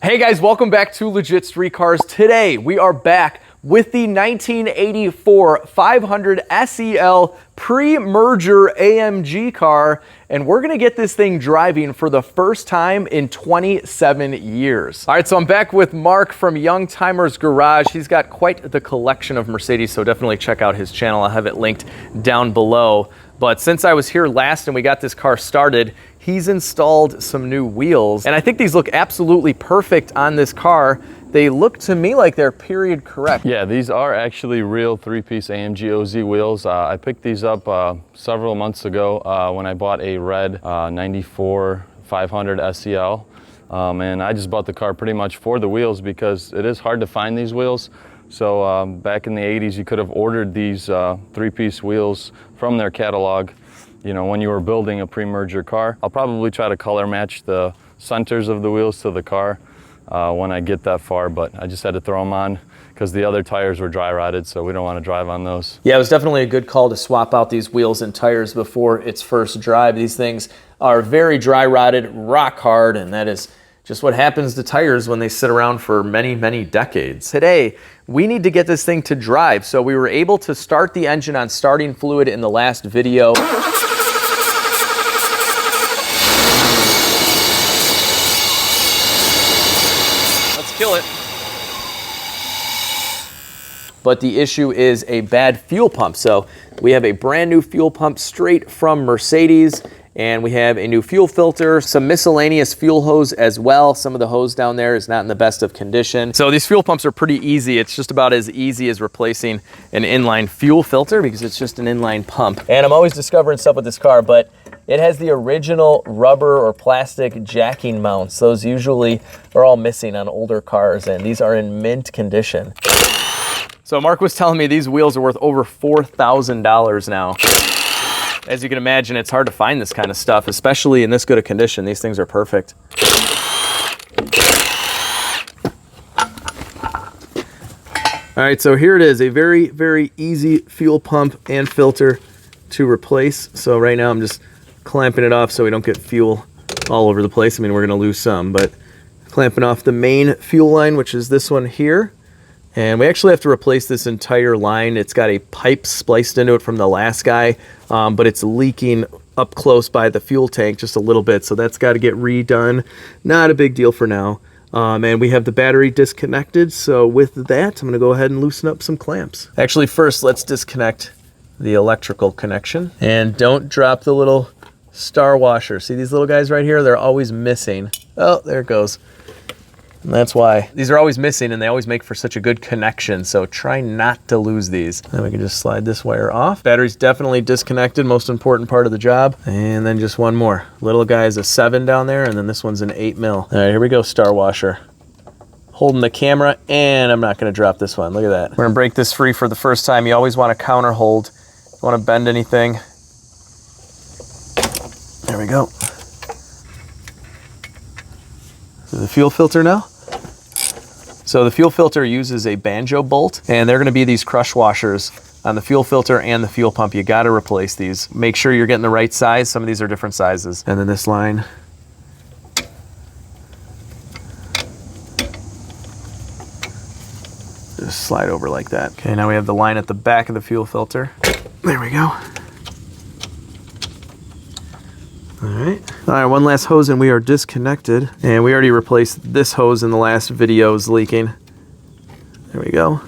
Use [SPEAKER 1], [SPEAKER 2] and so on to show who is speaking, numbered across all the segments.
[SPEAKER 1] Hey guys, welcome back to LegitStreetCars. Today we are back with the 1984 500 SEL pre-merger AMG car, and we're gonna get this thing driving for the first time in 27 years. All right, so I'm back with Mark from Young Timers Garage. He's got quite the collection of Mercedes, so definitely check out his channel. I'll have it linked down below. But since I was here last and we got this car started, he's installed some new wheels, and I think these look absolutely perfect on this car. They look to me like they're period correct.
[SPEAKER 2] Yeah, these are actually real three-piece AMG OZ wheels. I picked these up several months ago when I bought a red 94 500 SEL. And I just bought the car pretty much for the wheels because it is hard to find these wheels. So back in the 80s, you could have ordered these three-piece wheels from their catalog, you know, when you were building a pre-merger car. I'll probably try to color match the centers of the wheels to the car when I get that far, but I just had to throw them on because the other tires were dry rotted, so we don't want to drive on those.
[SPEAKER 1] Yeah, it was definitely a good call to swap out these wheels and tires before its first drive. These things are very dry rotted, rock hard, and that is just what happens to tires when they sit around for many, many decades. Today, we need to get this thing to drive, so we were able to start the engine on starting fluid in the last video. Kill it. But the issue is a bad fuel pump. So we have a brand new fuel pump straight from Mercedes, and we have a new fuel filter, some miscellaneous fuel hose as well. Some of the hose down there is not in the best of condition. So these fuel pumps are pretty easy. It's just about as easy as replacing an inline fuel filter because it's just an inline pump. And I'm always discovering stuff with this car, but it has the original rubber or plastic jacking mounts. Those usually are all missing on older cars, and these are in mint condition. So Mark was telling me these wheels are worth over $4,000 now. As you can imagine, it's hard to find this kind of stuff, especially in this good a condition. These things are perfect. All right, so here it is, a very, very easy fuel pump and filter to replace. So right now I'm just clamping it off so we don't get fuel all over the place. I mean, we're gonna lose some, but clamping off the main fuel line, which is this one here. And we actually have to replace this entire line. It's got a pipe spliced into it from the last guy, but it's leaking up close by the fuel tank just a little bit, so that's got to get redone. Not a big deal for now. And we have the battery disconnected, so with that, I'm gonna go ahead and loosen up some clamps. Actually, first, let's disconnect the electrical connection. And don't drop the little star washer. See these little guys right here? They're always missing. Oh, there it goes. And that's why. These are always missing, and they always make for such a good connection, so try not to lose these. Then we can just slide this wire off. Battery's definitely disconnected, most important part of the job. And then just one more. Little guy's a 7 down there, and then this one's an 8 mil. All right, here we go, star washer. Holding the camera, and I'm not gonna drop this one. Look at that. We're gonna break this free for the first time. You always wanna counter hold. Don't wanna bend anything. There we go. The fuel filter now. So the fuel filter uses a banjo bolt, and they're gonna be these crush washers on the fuel filter and the fuel pump. You gotta replace these. Make sure you're getting the right size. Some of these are different sizes. And then this line. Just slide over like that. Okay, now we have the line at the back of the fuel filter. There we go. All right, one last hose and we are disconnected. And we already replaced this hose in the last video, is leaking. There we go.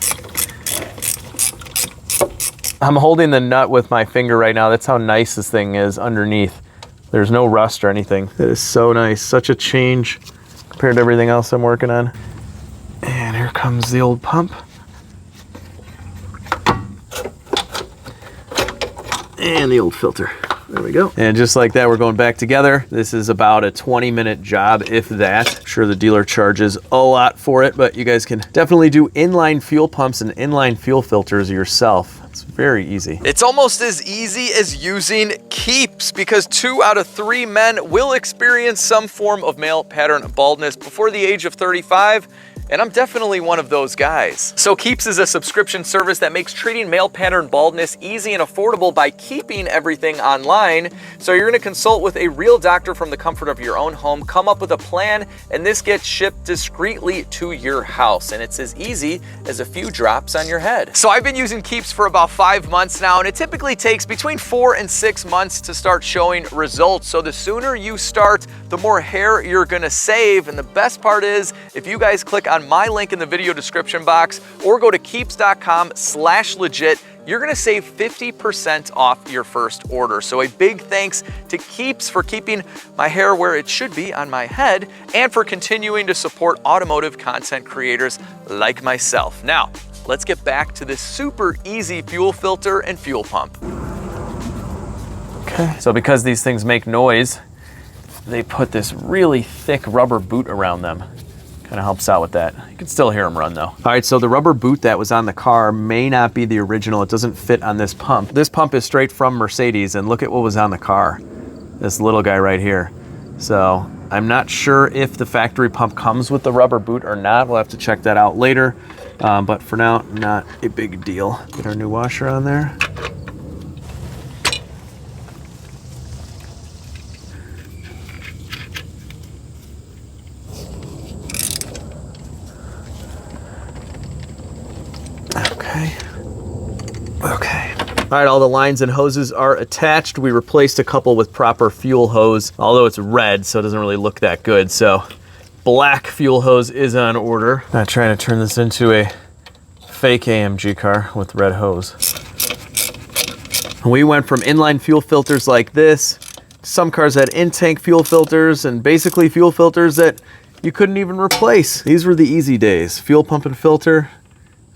[SPEAKER 1] I'm holding the nut with my finger right now. That's how nice this thing is underneath. There's no rust or anything. It is so nice, such a change compared to everything else I'm working on. And here comes the old pump. And the old filter. There we go. And just like that, we're going back together. This is about a 20-minute job, if that. I'm sure the dealer charges a lot for it, but you guys can definitely do inline fuel pumps and inline fuel filters yourself. It's very easy. It's almost as easy as using keeps, because 2 out of 3 men will experience some form of male pattern baldness before the age of 35. And I'm definitely one of those guys. So Keeps is a subscription service that makes treating male pattern baldness easy and affordable by keeping everything online. So you're gonna consult with a real doctor from the comfort of your own home, come up with a plan, and this gets shipped discreetly to your house. And it's as easy as a few drops on your head. So I've been using Keeps for about 5 months now, and it typically takes between 4 and 6 months to start showing results. So the sooner you start, the more hair you're gonna save. And the best part is, if you guys click on my link in the video description box or go to keeps.com/legit, you're gonna save 50% off your first order. So a big thanks to Keeps for keeping my hair where it should be on my head and for continuing to support automotive content creators like myself. Now, let's get back to this super easy fuel filter and fuel pump. Okay, so because these things make noise, they put this really thick rubber boot around them. Kind of helps out with that. You can still hear them run though. All right, so the rubber boot that was on the car may not be the original. It doesn't fit on this pump. This pump is straight from Mercedes, and look at what was on the car. This little guy right here. So I'm not sure if the factory pump comes with the rubber boot or not. We'll have to check that out later. But for now, not a big deal. Get our new washer on there. Okay. All right, all the lines and hoses are attached. We replaced a couple with proper fuel hose, although it's red, so it doesn't really look that good. So black fuel hose is on order. Not trying to turn this into a fake AMG car with red hose. We went from inline fuel filters like this. Some cars had in-tank fuel filters and basically fuel filters that you couldn't even replace. These were the easy days. Fuel pump and filter,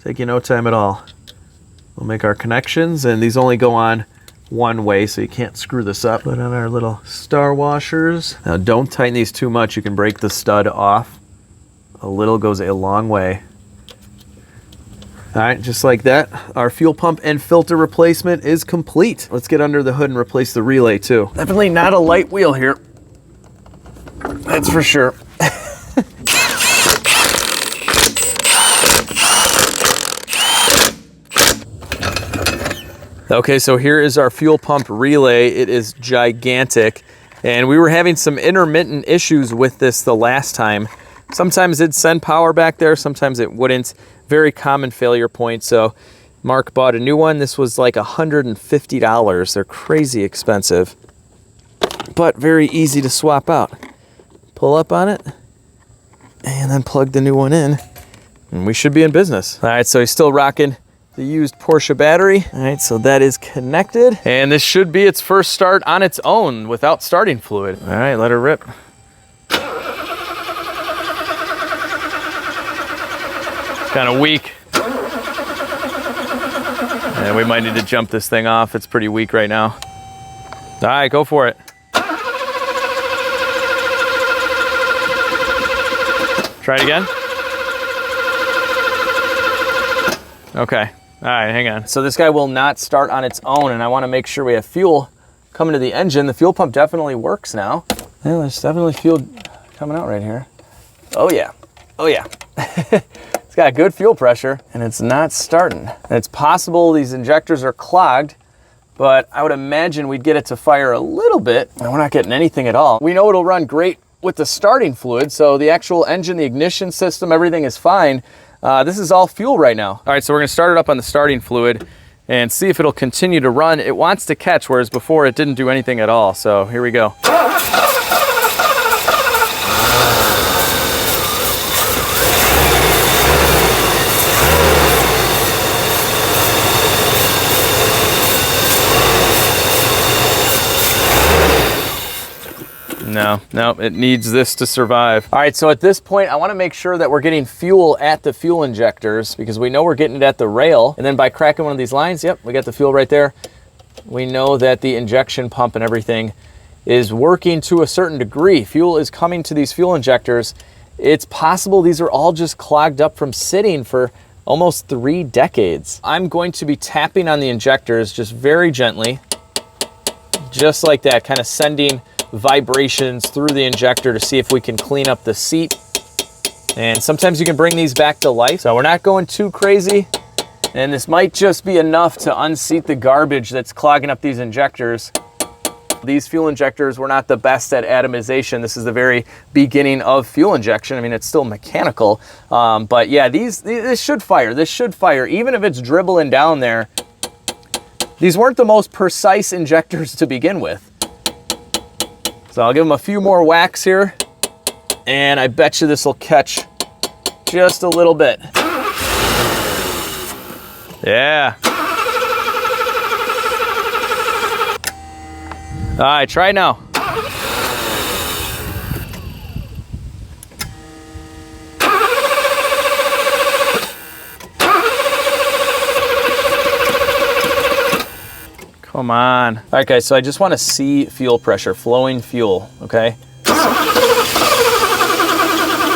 [SPEAKER 1] take you no time at all. We'll make our connections, and these only go on one way, so you can't screw this up. Put on our little star washers. Now don't tighten these too much. You can break the stud off. A little goes a long way. All right, just like that, our fuel pump and filter replacement is complete. Let's get under the hood and replace the relay too. Definitely not a light wheel here. That's for sure. Okay, so here is our fuel pump relay. It is gigantic, and we were having some intermittent issues with this the last time. Sometimes it'd send power back there, sometimes it wouldn't. Very common failure point. So Mark bought a new one. This was like $150. They're crazy expensive, but very easy to swap out. Pull up on it, and then plug the new one in, and we should be in business. All right, so he's still rocking the used Porsche battery. All right, so that is connected. And this should be its first start on its own without starting fluid. All right, let her rip. It's kind of weak. And we might need to jump this thing off. It's pretty weak right now. All right, go for it. Try it again. Okay. All right, hang on. So this guy will not start on its own, and I want to make sure we have fuel coming to the engine. The fuel pump definitely works now. Yeah, there's definitely fuel coming out right here. Oh yeah, oh yeah. It's got good fuel pressure, and it's not starting. And it's possible these injectors are clogged, but I would imagine we'd get it to fire a little bit, and we're not getting anything at all. We know it'll run great with the starting fluid, so the actual engine, the ignition system, everything is fine. This is all fuel right now. All right, so we're gonna start it up on the starting fluid and see if it'll continue to run. It wants to catch, whereas before it didn't do anything at all. So here we go. No, it needs this to survive. All right, so at this point, I wanna make sure that we're getting fuel at the fuel injectors because we know we're getting it at the rail. And then by cracking one of these lines, yep, we got the fuel right there. We know that the injection pump and everything is working to a certain degree. Fuel is coming to these fuel injectors. It's possible these are all just clogged up from sitting for almost 3 decades. I'm going to be tapping on the injectors just very gently, just like that, kind of sending vibrations through the injector to see if we can clean up the seat And sometimes you can bring these back to life. So we're not going too crazy. And this might just be enough to unseat the garbage that's clogging up these injectors. These fuel injectors were not the best at atomization. This is the very beginning of fuel injection. I mean, it's still mechanical. But yeah, this should fire. This should fire. Even if it's dribbling down there, these weren't the most precise injectors to begin with. So I'll give them a few more whacks here. And I bet you this will catch just a little bit. Yeah. All right, try it now. Come on. All right, guys, so I just want to see fuel pressure, flowing fuel, okay?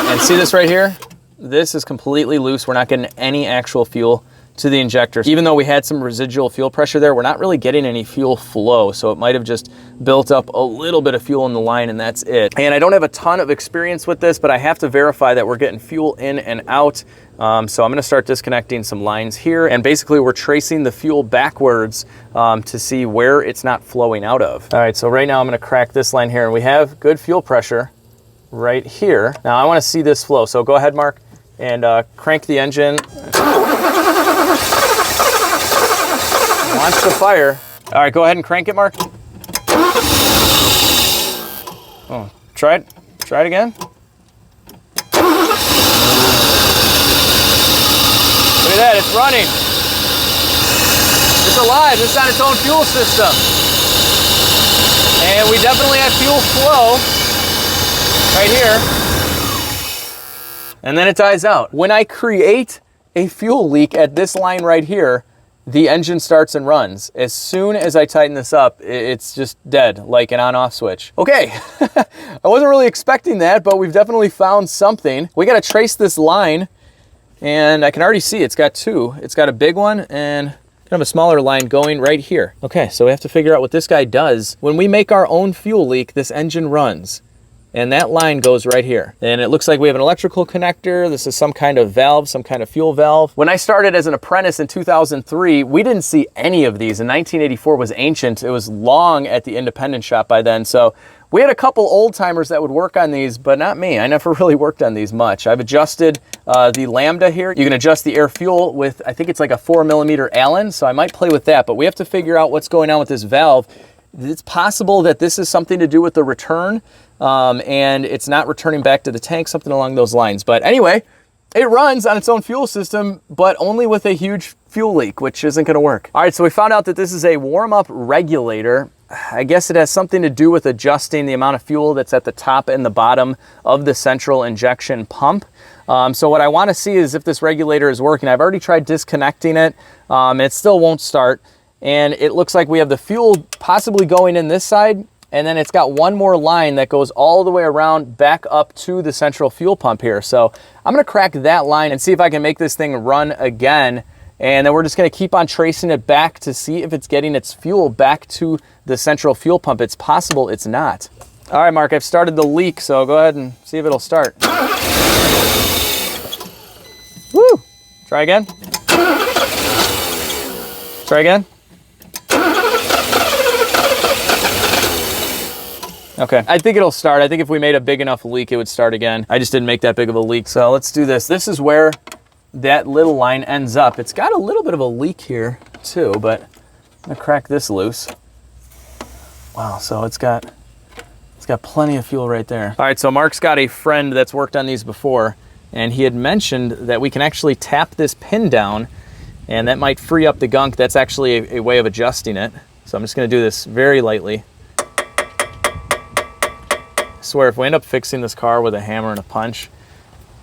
[SPEAKER 1] And see this right here? This is completely loose. We're not getting any actual fuel to the injector. Even though we had some residual fuel pressure there, we're not really getting any fuel flow. So it might have just built up a little bit of fuel in the line and that's it. And I don't have a ton of experience with this, but I have to verify that we're getting fuel in and out. So I'm gonna start disconnecting some lines here. And basically we're tracing the fuel backwards to see where it's not flowing out of. All right, so right now I'm gonna crack this line here and we have good fuel pressure right here. Now I wanna see this flow. So go ahead, Mark, and crank the engine. Launch the fire. All right, go ahead and crank it, Mark. Oh, try it. Try it again. Look at that, it's running. It's alive, it's on its own fuel system. And we definitely have fuel flow right here. And then it dies out. When I create a fuel leak at this line right here, the engine starts and runs. As soon as I tighten this up, it's just dead, like an on-off switch. Okay, I wasn't really expecting that, but we've definitely found something. We gotta trace this line, and I can already see it's got two. It's got a big one and kind of a smaller line going right here. Okay, so we have to figure out what this guy does. When we make our own fuel leak, this engine runs. And that line goes right here. And it looks like we have an electrical connector. This is some kind of valve, some kind of fuel valve. When I started as an apprentice in 2003, we didn't see any of these. And 1984 was ancient. It was long at the independent shop by then. So we had a couple old timers that would work on these, but not me. I never really worked on these much. I've adjusted the lambda here. You can adjust the air fuel with, I think it's like a 4mm Allen. So I might play with that, but we have to figure out what's going on with this valve. It's possible that this is something to do with the return. And it's not returning back to the tank, something along those lines. But anyway, it runs on its own fuel system, but only with a huge fuel leak, which isn't gonna work. All right, so we found out that this is a warm-up regulator. I guess it has something to do with adjusting the amount of fuel that's at the top and the bottom of the central injection pump. So what I wanna see is if this regulator is working. I've already tried disconnecting it. It still won't start. And it looks like we have the fuel possibly going in this side, and then it's got one more line that goes all the way around back up to the central fuel pump here. So I'm gonna crack that line and see if I can make this thing run again. And then we're just gonna keep on tracing it back to see if it's getting its fuel back to the central fuel pump. It's possible it's not. All right, Mark, I've started the leak, so go ahead and see if it'll start. Woo! Try again. Try again. Okay, I think it'll start. I think if we made a big enough leak, it would start again. I just didn't make that big of a leak, so let's do this. This is where that little line ends up. It's got a little bit of a leak here too, but I'm gonna crack this loose. Wow, so it's got plenty of fuel right there. All right, so Mark's got a friend that's worked on these before, and he had mentioned that we can actually tap this pin down, and that might free up the gunk. That's actually a way of adjusting it. So I'm just gonna do this very lightly. I swear, if we end up fixing this car with a hammer and a punch,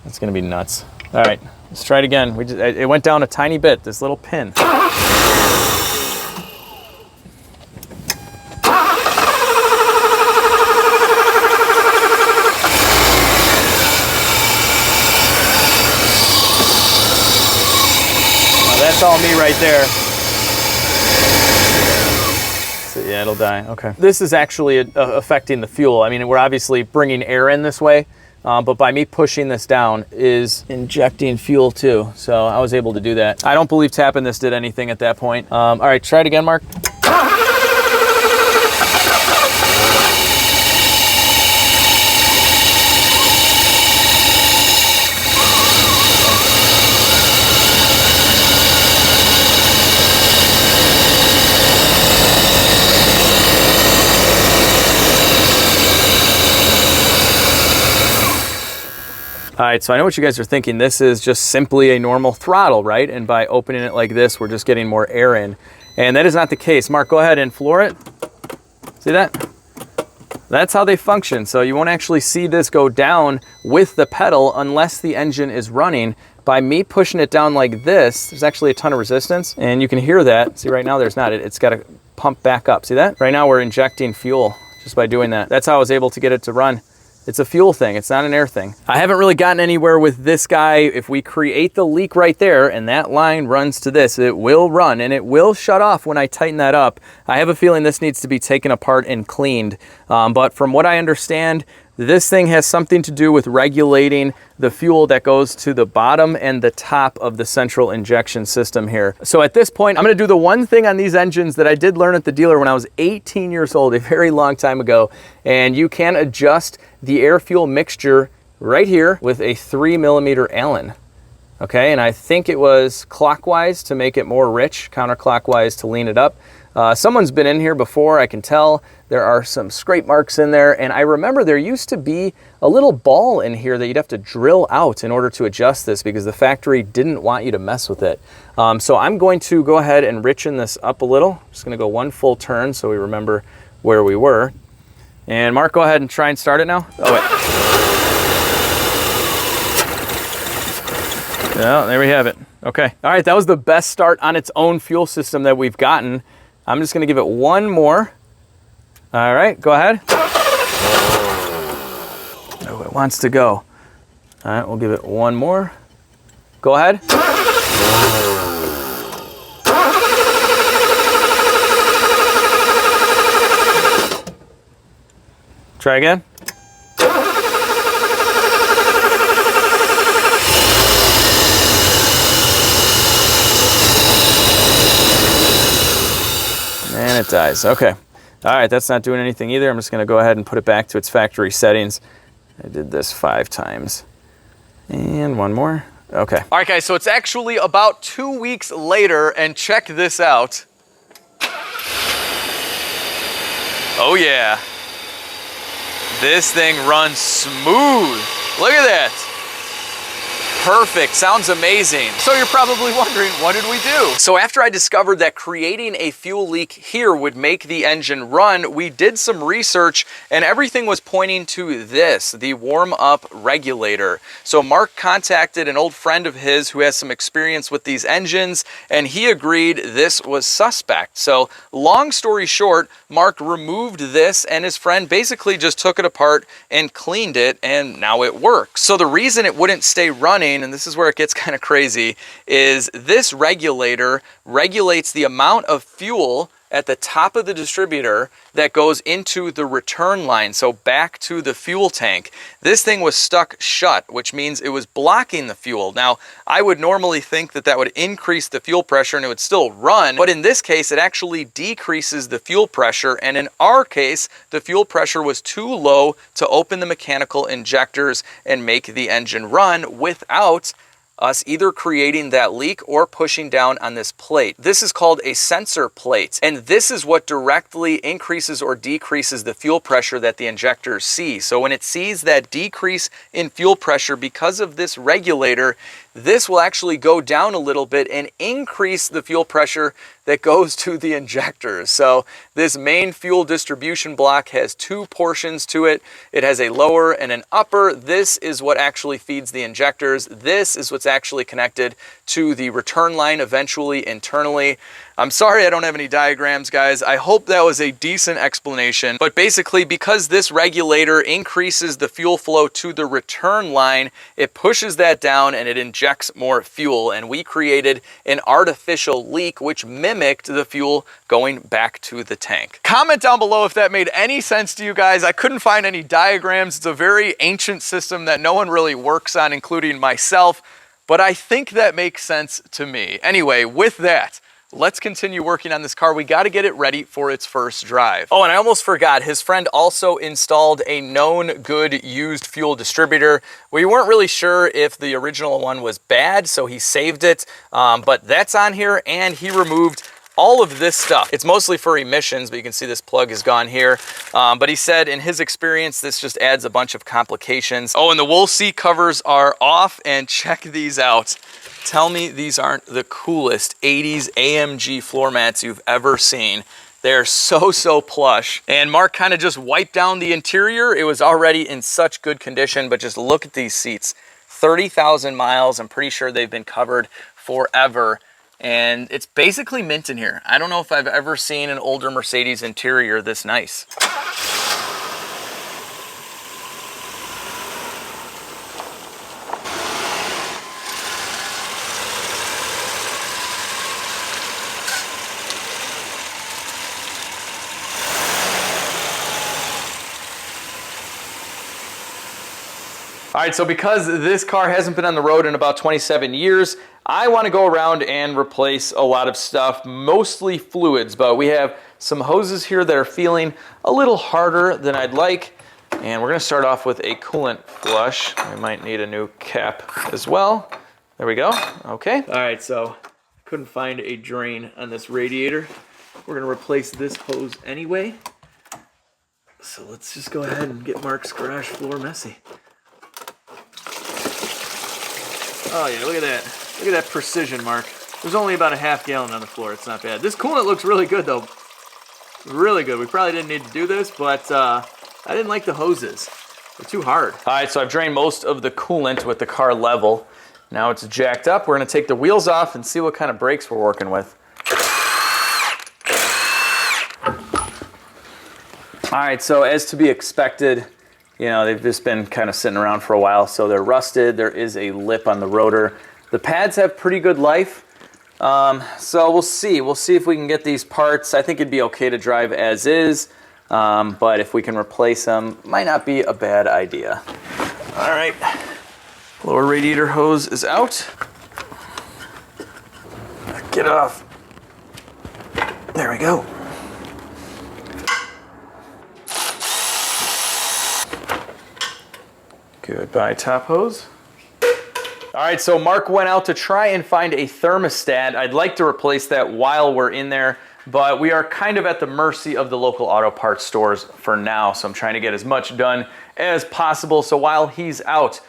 [SPEAKER 1] it's gonna be nuts. All right, let's try it again. It went down a tiny bit, this little pin. That's all me right there. So yeah, it'll die, okay. This is actually affecting the fuel. I mean, we're obviously bringing air in this way, but by me pushing this down is injecting fuel too. So I was able to do that. I don't believe tapping this did anything at that point. All right, try it again, Mark. All right, so I know what you guys are thinking. This is just simply a normal throttle, right? And by opening it like this, we're just getting more air in. And that is not the case. Mark, go ahead and floor it. See that? That's how they function. So you won't actually see this go down with the pedal unless the engine is running. By me pushing it down like this, there's actually a ton of resistance. And you can hear that. See, right now there's not. It's got to pump back up. See that? Right now we're injecting fuel just by doing that. That's how I was able to get it to run. It's a fuel thing, it's not an air thing. I haven't really gotten anywhere with this guy. If we create the leak right there and that line runs to this, it will run and it will shut off when I tighten that up. I have a feeling this needs to be taken apart and cleaned. But from what I understand, this thing has something to do with regulating the fuel that goes to the bottom and the top of the central injection system here. So at this point, I'm gonna do the one thing on these engines that I did learn at the dealer when I was 18 years old, a very long time ago. And you can adjust the air fuel mixture right here with a 3mm Allen. Okay, and I think it was clockwise to make it more rich, counterclockwise to lean it up. Someone's been in here before, I can tell. There are some scrape marks in there, and I remember there used to be a little ball in here that you'd have to drill out in order to adjust this because the factory didn't want you to mess with it. So I'm going to go ahead and richen this up a little. I'm just gonna go one full turn so we remember where we were. And Mark, go ahead and try and start it now. Oh, wait. Yeah, there we have it. Okay. All right, that was the best start on its own fuel system that we've gotten. I'm just gonna give it one more. All right, go ahead. Oh, it wants to go. All right, we'll give it one more. Go ahead. Try again. And it dies. Okay. All right, that's not doing anything either. I'm just going to go ahead and put it back to its factory settings. I did this 5 times. And one more. Okay. All right, guys, so it's actually about 2 weeks later, and check this out. Oh, yeah. This thing runs smooth. Look at that. Perfect, sounds amazing. So you're probably wondering, what did we do? So after I discovered that creating a fuel leak here would make the engine run, we did some research and everything was pointing to this, the warm-up regulator. So Mark contacted an old friend of his who has some experience with these engines and he agreed this was suspect. So long story short, Mark removed this and his friend basically just took it apart and cleaned it and now it works. So the reason it wouldn't stay running, and this is where it gets kind of crazy, is this regulator regulates the amount of fuel at the top of the distributor that goes into the return line, so back to the fuel tank. This thing was stuck shut, which means it was blocking the fuel. Now, I would normally think that that would increase the fuel pressure and it would still run, but in this case, it actually decreases the fuel pressure, and in our case, the fuel pressure was too low to open the mechanical injectors and make the engine run without us either creating that leak or pushing down on this plate. This is called a sensor plate, and this is what directly increases or decreases the fuel pressure that the injectors see. So when it sees that decrease in fuel pressure because of this regulator, this will actually go down a little bit and increase the fuel pressure that goes to the injectors. So this main fuel distribution block has 2 portions to it. It has a lower and an upper. This is what actually feeds the injectors. This is what's actually connected to the return line eventually internally. I'm sorry I don't have any diagrams, guys. I hope that was a decent explanation. But basically, because this regulator increases the fuel flow to the return line, it pushes that down and it injects more fuel. And we created an artificial leak which mimicked the fuel going back to the tank. Comment down below if that made any sense to you guys. I couldn't find any diagrams. It's a very ancient system that no one really works on, including myself. But I think that makes sense to me. Anyway, with that, let's continue working on this car. We got to get it ready for its first drive. Oh, and I almost forgot, his friend also installed a known good used fuel distributor. We weren't really sure if the original one was bad, so he saved it, but that's on here, and he removed all of this stuff. It's mostly for emissions, but you can see this plug is gone here. But he said in his experience, this just adds a bunch of complications. Oh, and the wool seat covers are off, and check these out. Tell me these aren't the coolest 80s AMG floor mats you've ever seen. They're so plush. And Mark kind of just wiped down the interior. It was already in such good condition, but just look at these seats. 30,000 miles. I'm pretty sure they've been covered forever. And it's basically mint in here. I don't know if I've ever seen an older Mercedes interior this nice. All right, so because this car hasn't been on the road in about 27 years, I want to go around and replace a lot of stuff, mostly fluids, but we have some hoses here that are feeling a little harder than I'd like, and we're going to start off with a coolant flush. I might need a new cap as well. There we go. Okay. All right, so couldn't find a drain on this radiator. We're going to replace this hose anyway. So let's just go ahead and get Mark's garage floor messy. Oh yeah, look at that. Look at that precision, Mark. There's only about a half gallon on the floor. It's not bad. This coolant looks really good though. Really good. We probably didn't need to do this, but I didn't like the hoses. They're too hard. All right, so I've drained most of the coolant with the car level. Now it's jacked up. We're gonna take the wheels off and see what kind of brakes we're working with. All right, so as to be expected, you know, they've just been kind of sitting around for a while, so they're rusted. There is a lip on the rotor. The pads have pretty good life, so we'll see. We'll see if we can get these parts. I think it'd be okay to drive as is, but if we can replace them, might not be a bad idea. All right, lower radiator hose is out. Get off. There we go. Goodbye, top hose. All right, so Mark went out to try and find a thermostat. I'd like to replace that while we're in there, but we are kind of at the mercy of the local auto parts stores for now, so I'm trying to get as much done as possible. So while he's out,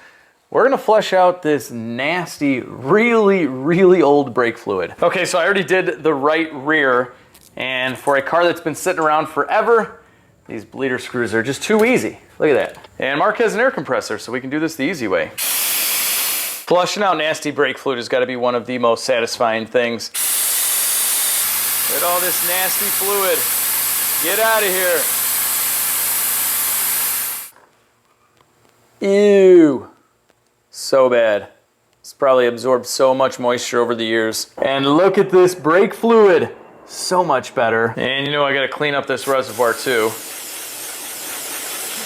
[SPEAKER 1] we're gonna flush out this nasty, really old brake fluid. Okay, so I already did the right rear, and for a car that's been sitting around forever, these bleeder screws are just too easy. Look at that. And Mark has an air compressor, so we can do this the easy way. Flushing out nasty brake fluid has got to be one of the most satisfying things. Look at all this nasty fluid. Get out of here. Ew. So bad. It's probably absorbed so much moisture over the years. And look at this brake fluid. So much better. And you know I got to clean up this reservoir too.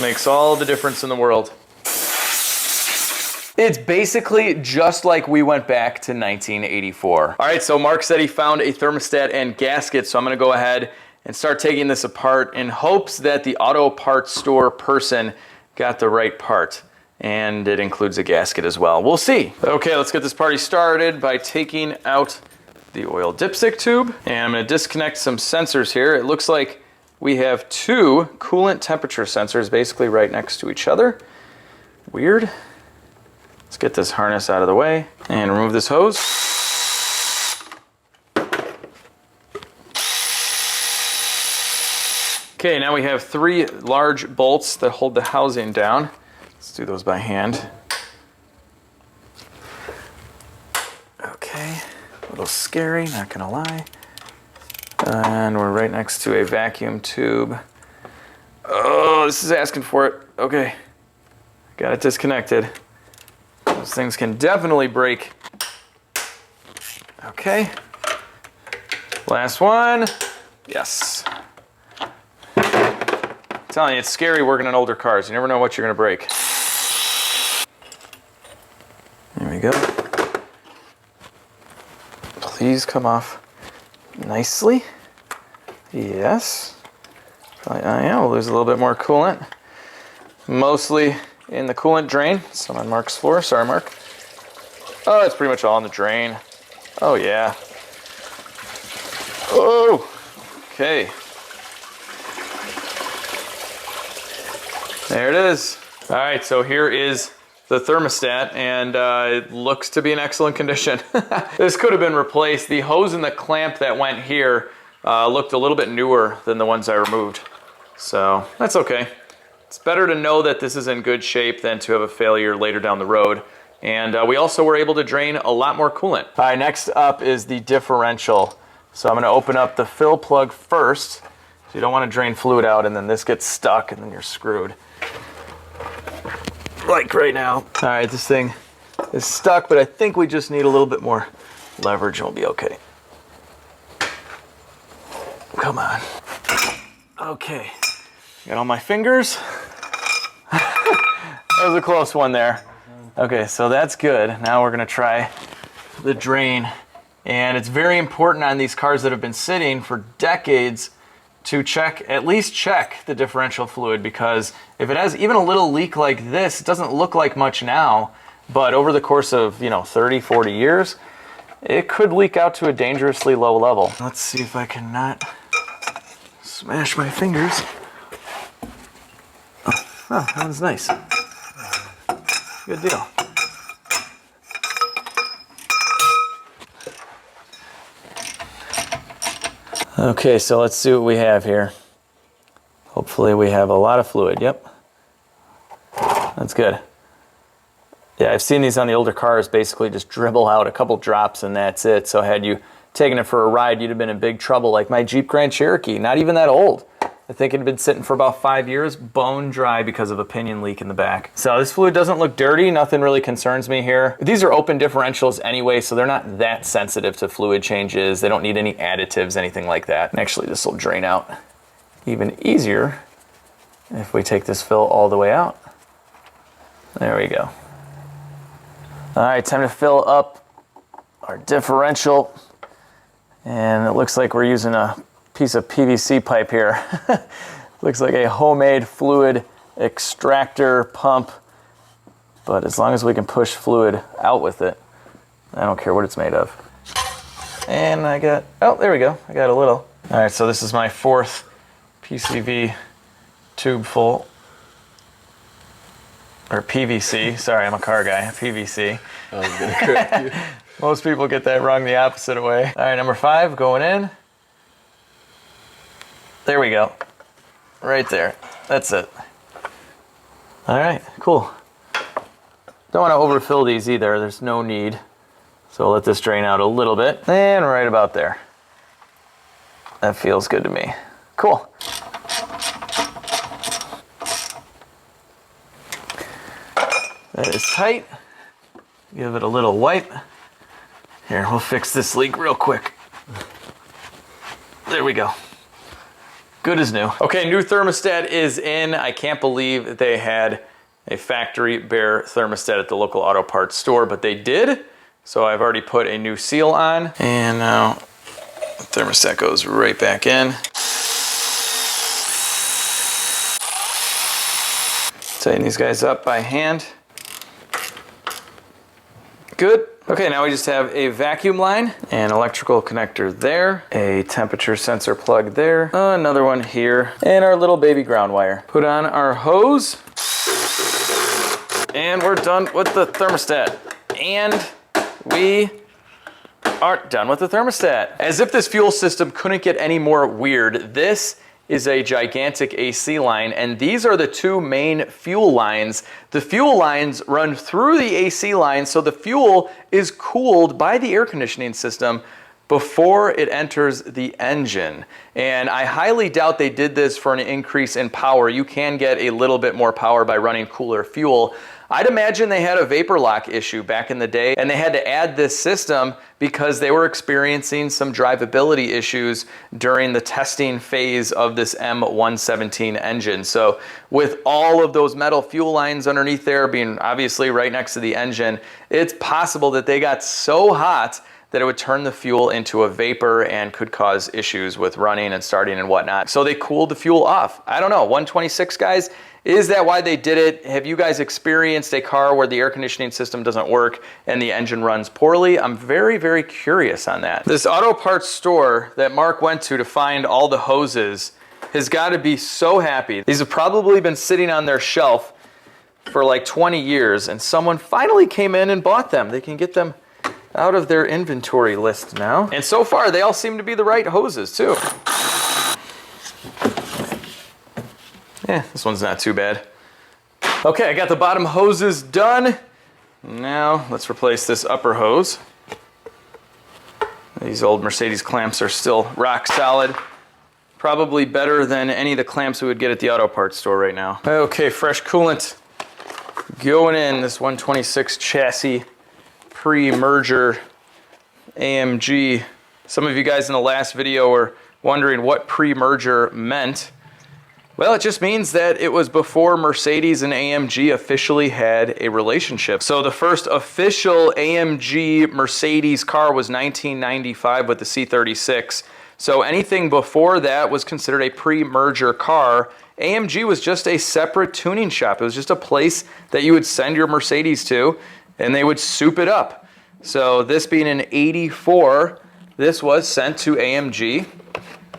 [SPEAKER 1] Makes all the difference in the world. It's basically just like we went back to 1984. All right, so Mark said he found a thermostat and gasket, so I'm gonna go ahead and start taking this apart in hopes that the auto parts store person got the right part. And it includes a gasket as well. We'll see. Okay, let's get this party started by taking out the oil dipstick tube. And I'm gonna disconnect some sensors here. It looks like we have two coolant temperature sensors basically right next to each other. Weird. Let's get this harness out of the way and remove this hose. Okay, now we have three large bolts that hold the housing down. Let's do those by hand. Okay, a little scary, not gonna lie. And we're right next to a vacuum tube. Oh, this is asking for it. Okay, got it disconnected. Those things can definitely break. Okay, last one. Yes. I'm telling you, it's scary working on older cars. You never know what you're gonna break. There we go. Please come off nicely. Yes. Probably, yeah, we'll lose a little bit more coolant. Mostly in the coolant drain. Some on Mark's floor. Sorry, Mark. Oh, it's pretty much all in the drain. Oh, yeah. Oh, okay. There it is. All right, so here is the thermostat, and it looks to be in excellent condition. This could have been replaced. The hose and the clamp that went here looked a little bit newer than the ones I removed. So that's okay. It's better to know that this is in good shape than to have a failure later down the road. And we also were able to drain a lot more coolant. All right, next up is the differential. So I'm gonna open up the fill plug first. So you don't wanna drain fluid out and then this gets stuck and then you're screwed. Like right now. All right, this thing is stuck, but I think we just need a little bit more leverage and we'll be okay. Come on. Okay, got all my fingers. That was a close one there. Okay, so that's good. Now we're gonna try the drain. And it's very important on these cars that have been sitting for decades to check, at least check the differential fluid, because if it has even a little leak like this, it doesn't look like much now, but over the course of, 30, 40 years, it could leak out to a dangerously low level. Let's see if I can not smash my fingers. Oh, that one's nice. Good deal. Okay, so let's see what we have here. Hopefully we have a lot of fluid. Yep. That's good. Yeah, I've seen these on the older cars basically just dribble out a couple drops and that's it. So had you taken it for a ride, you'd have been in big trouble, like my Jeep Grand Cherokee. Not even that old. I think it had been sitting for about 5 years, bone dry because of a pinion leak in the back. So this fluid doesn't look dirty. Nothing really concerns me here. These are open differentials anyway, so they're not that sensitive to fluid changes. They don't need any additives, anything like that. And actually, this will drain out even easier if we take this fill all the way out. There we go. All right, time to fill up our differential. And it looks like we're using a piece of PVC pipe here. Looks like a homemade fluid extractor pump, but as long as we can push fluid out with it, I don't care what it's made of. And I got, oh, there we go. I got a little. All right, so this is my 4th PCV tube full, or PVC. Sorry, I'm a car guy. PVC.
[SPEAKER 2] I was gonna correct you.
[SPEAKER 1] Most people get that wrong the opposite way. All right, number 5 going in. There we go. Right there. That's it. All right, cool. Don't want to overfill these either. There's no need. So I'll let this drain out a little bit. And right about there. That feels good to me. Cool. That is tight. Give it a little wipe. Here, we'll fix this leak real quick. There we go. Good as new. Okay, new thermostat is in. I can't believe that they had a factory bare thermostat at the local auto parts store, but they did. So I've already put a new seal on. And now the thermostat goes right back in. Tighten these guys up by hand. Good. Okay, now we just have a vacuum line, an electrical connector there, a temperature sensor plug there, another one here, and our little baby ground wire. Put on our hose, and we're done with the thermostat. And we are done with the thermostat. As if this fuel system couldn't get any more weird, this is a gigantic AC line, and these are the 2 main fuel lines. The fuel lines run through the AC line, so the fuel is cooled by the air conditioning system before it enters the engine. And I highly doubt they did this for an increase in power. You can get a little bit more power by running cooler fuel. I'd imagine they had a vapor lock issue back in the day, and they had to add this system because they were experiencing some drivability issues during the testing phase of this M117 engine. So with all of those metal fuel lines underneath there being obviously right next to the engine, it's possible that they got so hot that it would turn the fuel into a vapor and could cause issues with running and starting and whatnot. So they cooled the fuel off. I don't know, 126 guys, is that why they did it? Have you guys experienced a car where the air conditioning system doesn't work and the engine runs poorly? I'm very, very curious on that. This auto parts store that Mark went to find all the hoses has got to be so happy. These have probably been sitting on their shelf for like 20 years, and someone finally came in and bought them. They can get them out of their inventory list now. And so far, they all seem to be the right hoses too. Yeah, this one's not too bad. Okay, I got the bottom hoses done. Now, let's replace this upper hose. These old Mercedes clamps are still rock solid. Probably better than any of the clamps we would get at the auto parts store right now. Okay, fresh coolant going in this 126 chassis pre-merger AMG. Some of you guys in the last video were wondering what pre-merger meant. Well, it just means that it was before Mercedes and AMG officially had a relationship. So the first official AMG Mercedes car was 1995 with the C36. So anything before that was considered a pre-merger car. AMG was just a separate tuning shop. It was just a place that you would send your Mercedes to, and they would soup it up. So this being an 84, this was sent to AMG,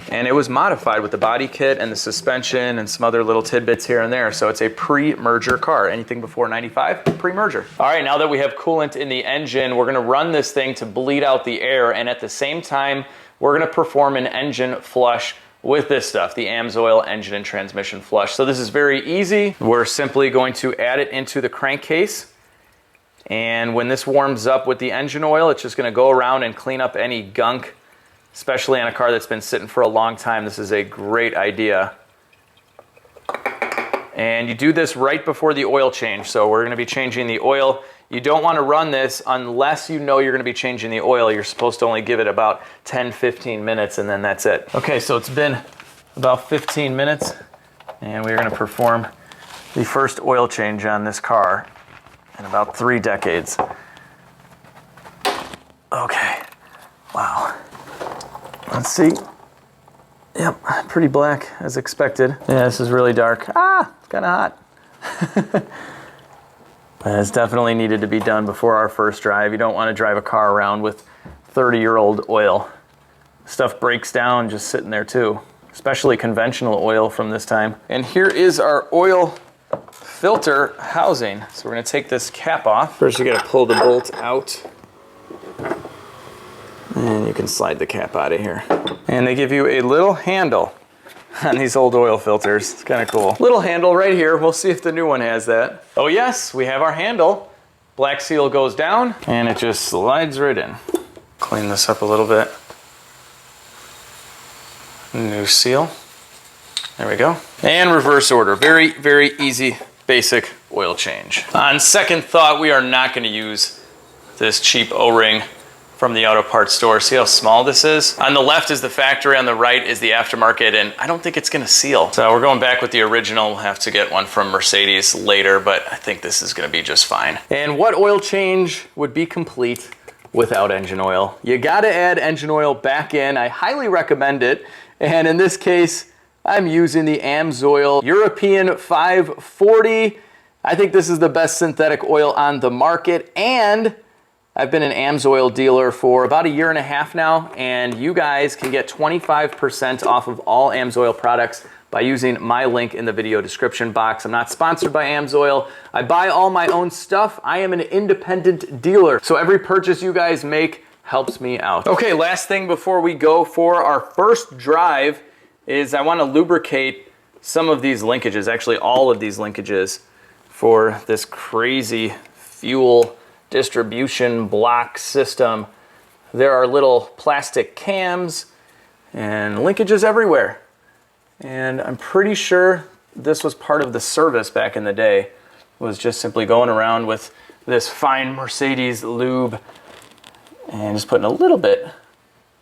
[SPEAKER 1] and it was modified with the body kit and the suspension and some other little tidbits here and there. So it's a pre-merger car. Anything before 95, pre-merger. All right, now that we have coolant in the engine, we're gonna run this thing to bleed out the air, and at the same time, we're gonna perform an engine flush with this stuff, the Amsoil engine and transmission flush. So this is very easy. We're simply going to add it into the crankcase. And when this warms up with the engine oil, it's just gonna go around and clean up any gunk, especially on a car that's been sitting for a long time. This is a great idea. And you do this right before the oil change. So we're gonna be changing the oil. You don't wanna run this unless you know you're gonna be changing the oil. You're supposed to only give it about 10, 15 minutes and then that's it. Okay, so it's been about 15 minutes and we're gonna perform the first oil change on this car in about 3 decades. Okay, wow. Let's see. Yep, pretty black as expected. Yeah, this is really dark. Ah, it's kind of hot. But it's definitely needed to be done before our first drive. You don't want to drive a car around with 30-year-old oil. Stuff breaks down just sitting there too, especially conventional oil from this time. And here is our oil filter housing. So we're gonna take this cap off. First you gotta pull the bolt out. And you can slide the cap out of here. And they give you a little handle on these old oil filters. It's kind of cool. Little handle right here. We'll see if the new one has that. Oh yes, we have our handle. Black seal goes down and it just slides right in. Clean this up a little bit. New seal. There we go. And reverse order. Very, very easy, basic oil change. On second thought, we are not going to use this cheap O-ring from the auto parts store. See how small this is? On the left is the factory, on the right is the aftermarket, and I don't think it's gonna seal. So we're going back with the original. We'll have to get one from Mercedes later, but I think this is gonna be just fine. And what oil change would be complete without engine oil? You gotta add engine oil back in. I highly recommend it. And in this case, I'm using the Amsoil European 540. I think this is the best synthetic oil on the market, and I've been an Amsoil dealer for about 1.5 years now, and you guys can get 25% off of all Amsoil products by using my link in the video description box. I'm not sponsored by Amsoil. I buy all my own stuff. I am an independent dealer, so every purchase you guys make helps me out. Okay, last thing before we go for our first drive is I want to lubricate some of these linkages, actually all of these linkages, for this crazy fuel distribution block system There are little plastic cams and linkages everywhere. And I'm pretty sure this was part of the service back in the day, was just simply going around with this fine Mercedes lube and just putting a little bit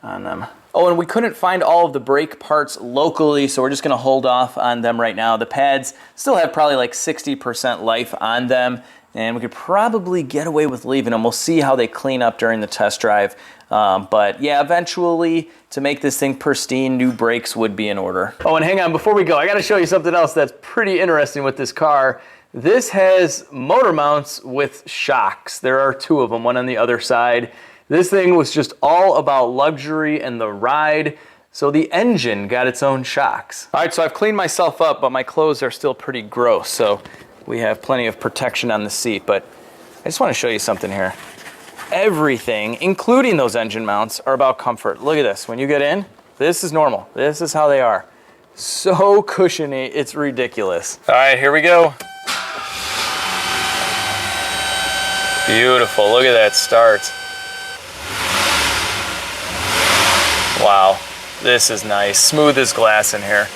[SPEAKER 1] on them. Oh, and we couldn't find all of the brake parts locally, so we're just gonna hold off on them right now. The pads still have probably like 60% life on them, and we could probably get away with leaving them. We'll see how they clean up during the test drive. But yeah, eventually, to make this thing pristine, new brakes would be in order. Oh, and hang on, before we go, I gotta show you something else that's pretty interesting with this car. This has motor mounts with shocks. There are 2 of them, one on the other side. This thing was just all about luxury and the ride, so the engine got its own shocks. All right, so I've cleaned myself up, but my clothes are still pretty gross, so we have plenty of protection on the seat, but I just want to show you something here. Everything, including those engine mounts, are about comfort. Look at this. When you get in, this is normal. This is how they are. So cushiony, it's ridiculous. All right, here we go. Beautiful. Look at that start. Wow, this is nice. Smooth as glass in here.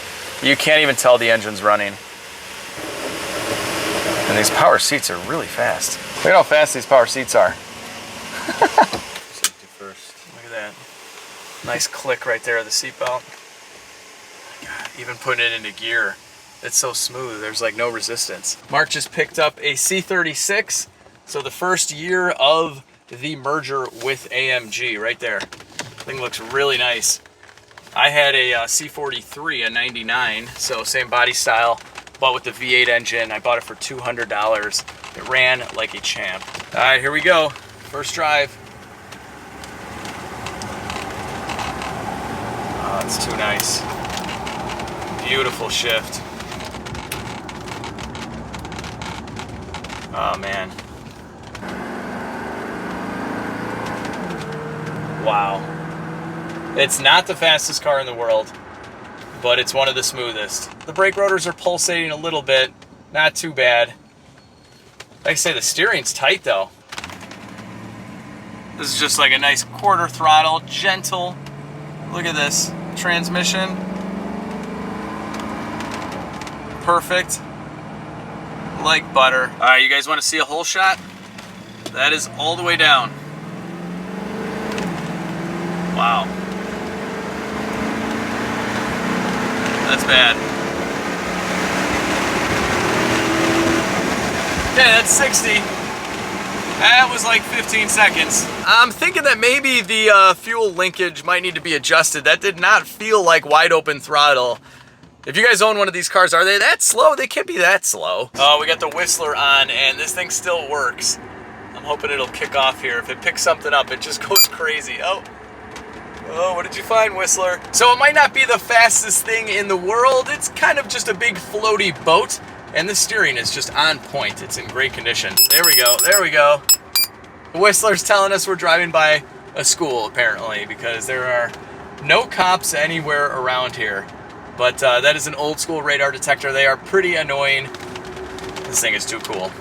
[SPEAKER 1] You can't even tell the engine's running. And these power seats are really fast. Look at how fast these power seats are. Safety first. Look at that. Nice click right there of the seatbelt. God, even putting it into gear, it's so smooth. There's like no resistance. Mark just picked up a C36. So the first year of the merger with AMG right there. Thing looks really nice. I had a C43, a 99, so same body style, but with the V8 engine. I bought it for $200. It ran like a champ. All right, here we go. First drive. Oh, it's too nice. Beautiful shift. Oh, man. Wow. It's not the fastest car in the world, but it's one of the smoothest. The brake rotors are pulsating a little bit, not too bad. Like I say, the steering's tight though. This is just like a nice quarter throttle, gentle. Look at this, transmission. Perfect, like butter. All right, you guys wanna see a whole shot? That is all the way down. Wow. That's bad. Okay, that's 60. That was like 15 seconds. I'm thinking that maybe the fuel linkage might need to be adjusted. That did not feel like wide open throttle. If you guys own one of these cars, are they that slow? They can't be that slow. Oh, we got the Whistler on and this thing still works. I'm hoping it'll kick off here. If it picks something up, it just goes crazy. Oh, what did you find, Whistler? So it might not be the fastest thing in the world. It's kind of just a big floaty boat, and the steering is just on point. It's in great condition. There we go, there we go. Whistler's telling us we're driving by a school, apparently, because there are no cops anywhere around here. But that is an old school radar detector. They are pretty annoying. This thing is too cool.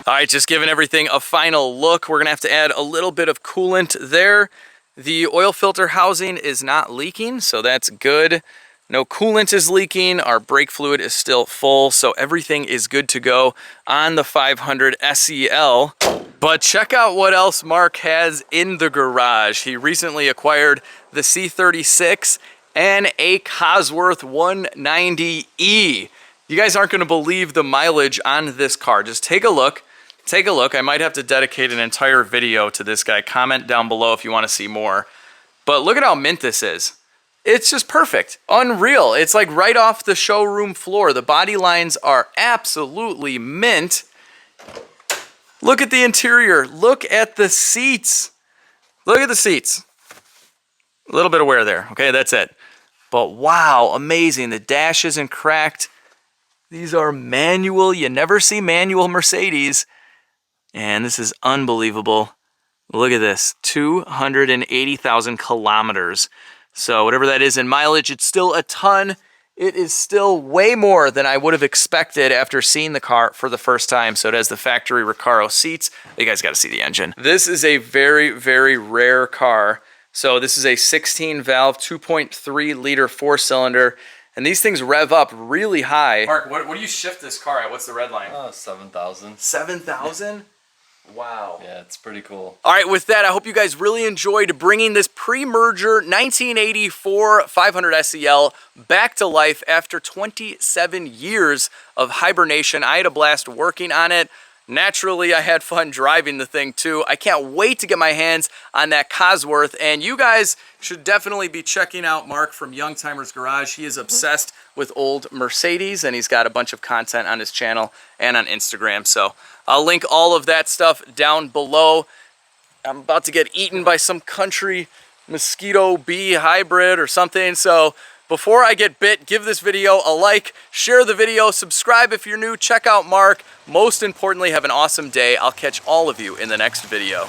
[SPEAKER 1] All right, just giving everything a final look. We're gonna have to add a little bit of coolant there. The oil filter housing is not leaking, so that's good. No coolant is leaking. Our brake fluid is still full, so everything is good to go on the 500 SEL. But check out what else Mark has in the garage. He recently acquired the C36 and a Cosworth 190E. You guys aren't gonna believe the mileage on this car. Just take a look. Take a look. I might have to dedicate an entire video to this guy. Comment down below if you want to see more. But look at how mint this is. It's just perfect. Unreal. It's like right off the showroom floor. The body lines are absolutely mint. Look at the interior. Look at the seats. Look at the seats. A little bit of wear there. Okay, that's it. But wow, amazing. The dash isn't cracked. These are manual. You never see manual Mercedes. And this is unbelievable. Look at this, 280,000 kilometers. So whatever that is in mileage, it's still a ton. It is still way more than I would have expected after seeing the car for the first time. So it has the factory Recaro seats. You guys got to see the engine. This is a very, very rare car So this is a 16 valve, 2.3 liter 4-cylinder, and these things rev up really high. Mark, what do you shift this car at? What's the red line?
[SPEAKER 2] 7,000.
[SPEAKER 1] 7,000? Wow.
[SPEAKER 2] Yeah, it's pretty cool.
[SPEAKER 1] All right, with that, I hope you guys really enjoyed bringing this pre-merger 1984 500 SEL back to life after 27 years of hibernation. I had a blast working on it. Naturally, I had fun driving the thing too. I can't wait to get my hands on that Cosworth, and you guys should definitely be checking out Mark from Youngtimer's Garage. He is obsessed with old Mercedes, and he's got a bunch of content on his channel and on Instagram. So I'll link all of that stuff down below. I'm about to get eaten by some country mosquito bee hybrid or something, so before I get bit, give this video a like, share the video, subscribe if you're new, check out Mark. Most importantly, have an awesome day. I'll catch all of you in the next video.